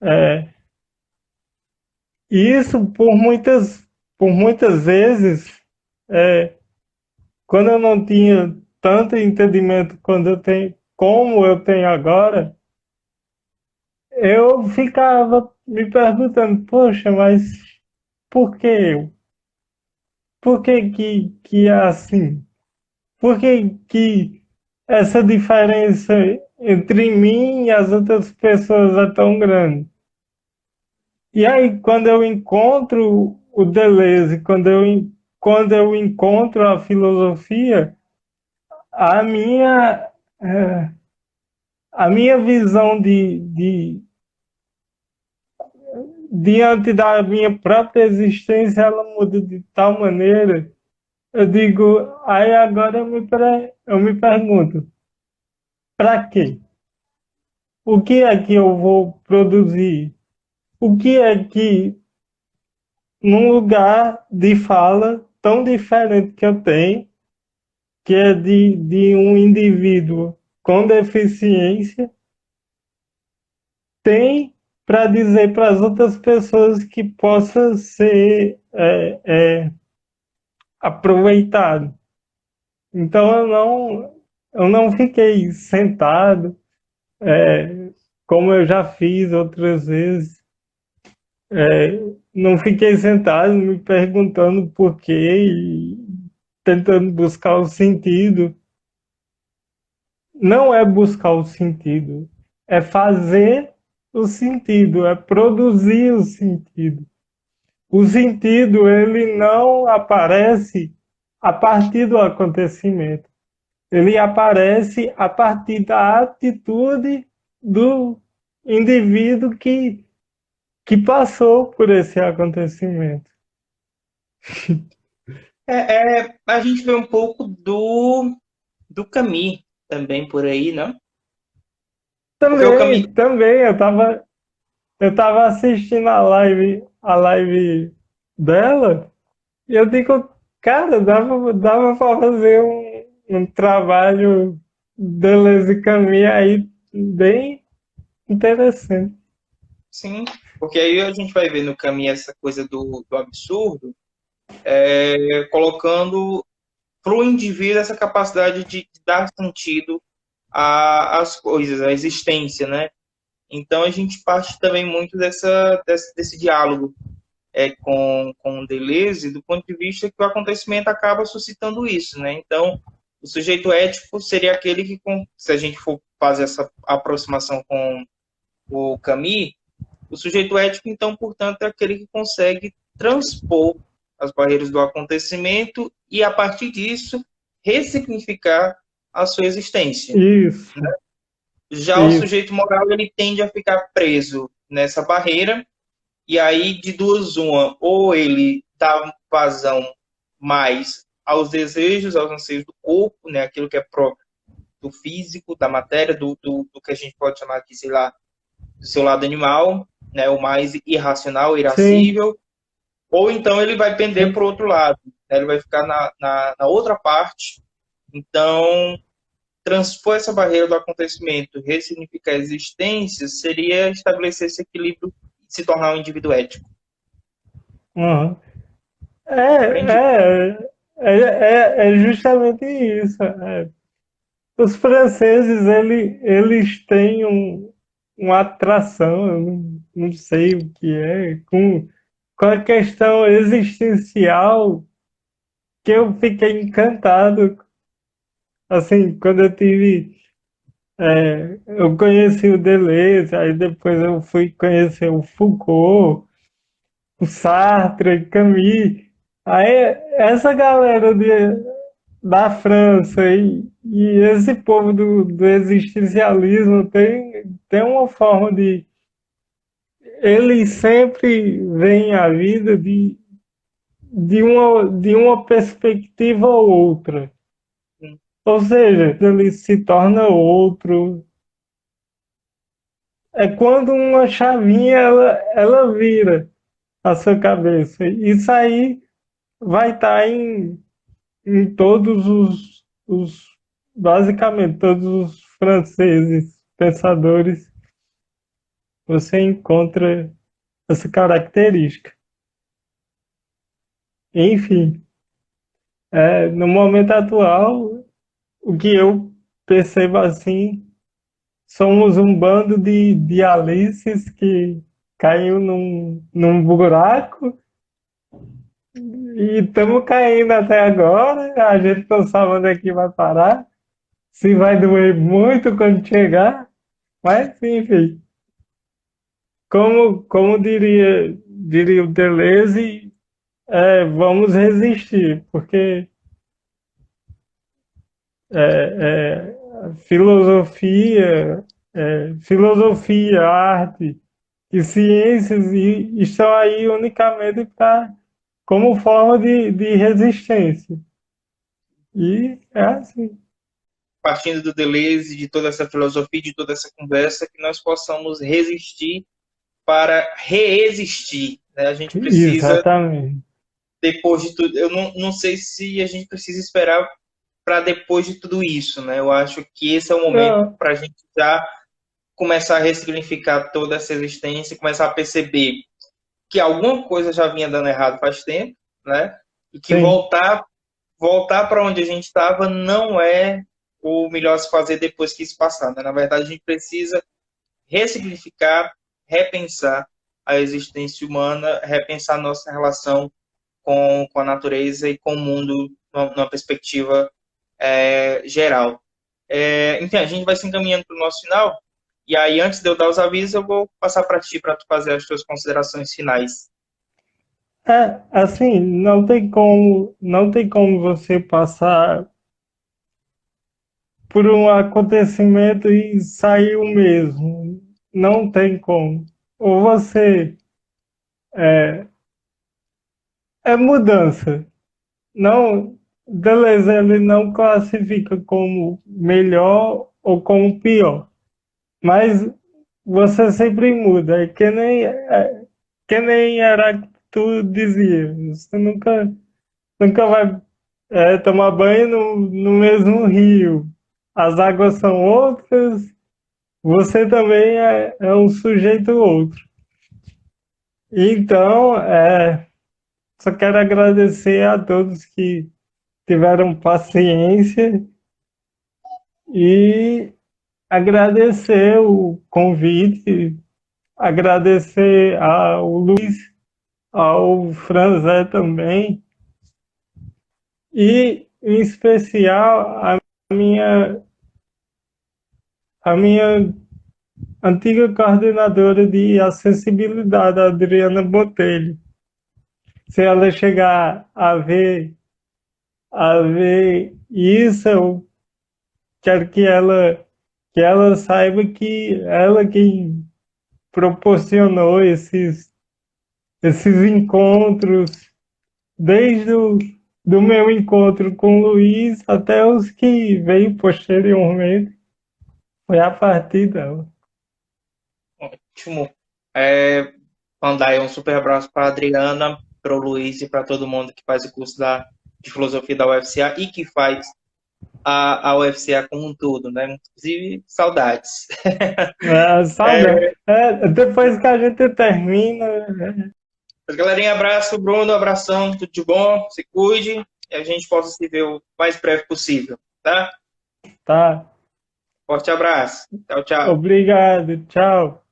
É, e isso por muitas vezes, é, quando eu não tinha tanto entendimento como eu tenho agora, eu ficava me perguntando, poxa, mas por que eu? Por que é assim? Por que essa diferença entre mim e as outras pessoas é tão grande? E aí, quando eu encontro o Deleuze, quando eu encontro a filosofia, a minha, eh, a minha visão diante da minha própria existência, ela muda de tal maneira. Eu digo, aí agora eu me pergunto, para quê? O que é que eu vou produzir? O que é que, num lugar de fala tão diferente que eu tenho, que é de um indivíduo com deficiência, tem para dizer para as outras pessoas que possa ser aproveitado? Então eu não fiquei sentado, como eu já fiz outras vezes, não fiquei sentado me perguntando por quê e tentando buscar o sentido. Não é buscar o sentido, é fazer o sentido, é produzir o sentido. O sentido, ele não aparece a partir do acontecimento. Ele aparece a partir da atitude do indivíduo que passou por esse acontecimento. A gente vê um pouco do Camus também por aí, né? Porque o Camus, Também, eu tava assistindo a live dela, e eu digo, cara, dava para fazer um trabalho Deleuze e Camus aí bem interessante. sim, porque aí a gente vai ver no Camus essa coisa do absurdo, colocando para o indivíduo essa capacidade de dar sentido às coisas, à existência, né? Então a gente parte também muito desse diálogo com Deleuze, do ponto de vista que o acontecimento acaba suscitando isso, né? Então, o sujeito ético seria aquele que, se a gente for fazer essa aproximação com o Camus, o sujeito ético, então, portanto, é aquele que consegue transpor as barreiras do acontecimento e, a partir disso, ressignificar a sua existência. Isso, Já o isso. sujeito moral, ele tende a ficar preso nessa barreira, e aí, de duas uma, ou ele dá vazão mais aos desejos, aos anseios do corpo, né? Aquilo que é próprio do físico, da matéria, do que a gente pode chamar aqui, sei lá, do seu lado animal, né? O mais irracional, sim, irascível, ou então ele vai pender para o outro lado, né? Ele vai ficar na outra parte. Então, transpor essa barreira do acontecimento, ressignificar a existência, seria estabelecer esse equilíbrio e se tornar um indivíduo ético. uhum. Compreende? É justamente isso. Os franceses, eles têm uma atração, eu não sei o que é, com a questão existencial, que eu fiquei encantado. Assim, quando eu conheci o Deleuze, aí depois eu fui conhecer o Foucault, o Sartre, Camus. Aí essa galera da França e esse povo do existencialismo tem uma forma de. Eles sempre veem a vida de uma perspectiva ou outra. Ou seja, ele se torna outro. É quando uma chavinha ela vira a sua cabeça. Isso aí vai estar em todos basicamente, todos os franceses pensadores, você encontra essa característica. Enfim, no momento atual, o que eu percebo assim, somos um bando de Alices que caiu num buraco e estamos caindo até agora. A gente não sabe onde é que vai parar, se vai doer muito quando chegar, mas enfim. Como diria o Deleuze, vamos resistir, porque filosofia, arte e ciências estão aí unicamente como forma de resistência. E é assim. Partindo do Deleuze, de toda essa filosofia, de toda essa conversa, que nós possamos resistir para reexistir. Né? A gente precisa, Exatamente. depois de tudo, eu não sei se a gente precisa esperar para depois de tudo isso. Né? Eu acho que esse é o momento Não, para a gente já começar a ressignificar toda essa existência, começar a perceber que alguma coisa já vinha dando errado faz tempo, né? E que sim, voltar para onde a gente estava não é o melhor a se fazer depois que isso passar. Né? Na verdade, a gente precisa ressignificar, repensar a existência humana, repensar nossa relação com a natureza e com o mundo numa perspectiva geral. Enfim, a gente vai se encaminhando para o nosso final. E aí, antes de eu dar os avisos, eu vou passar para ti, para tu fazer as tuas considerações finais. assim, não tem como você passar por um acontecimento e sair o mesmo. Não tem como. Ou você é mudança. Não, beleza, ele não classifica como melhor ou como pior, mas você sempre muda. Que nem era que tu dizia. Você nunca vai tomar banho no mesmo rio. As águas são outras, você também é um sujeito outro. Então, só quero agradecer a todos que tiveram paciência e agradecer o convite, agradecer ao Luiz, ao Franzé também, e em especial minha, a minha antiga coordenadora de acessibilidade, a Adriana Botelho. Se ela chegar a ver isso, eu quero que ela saiba que ela quem proporcionou esses encontros desde do meu encontro com o Luiz até os que veio posteriormente, foi a partir dela. Ótimo. Mandar aí um super abraço para a Adriana, para o Luiz e para todo mundo que faz o curso de filosofia da UFCA e que faz a UFCA como um todo, né? Inclusive, saudades. Saudade. Depois que a gente termina, Mas, galerinha, abraço, Bruno, abração, tudo de bom, se cuide e a gente possa se ver o mais breve possível, tá? tá. Forte abraço. Tchau, tchau. Obrigado. Tchau.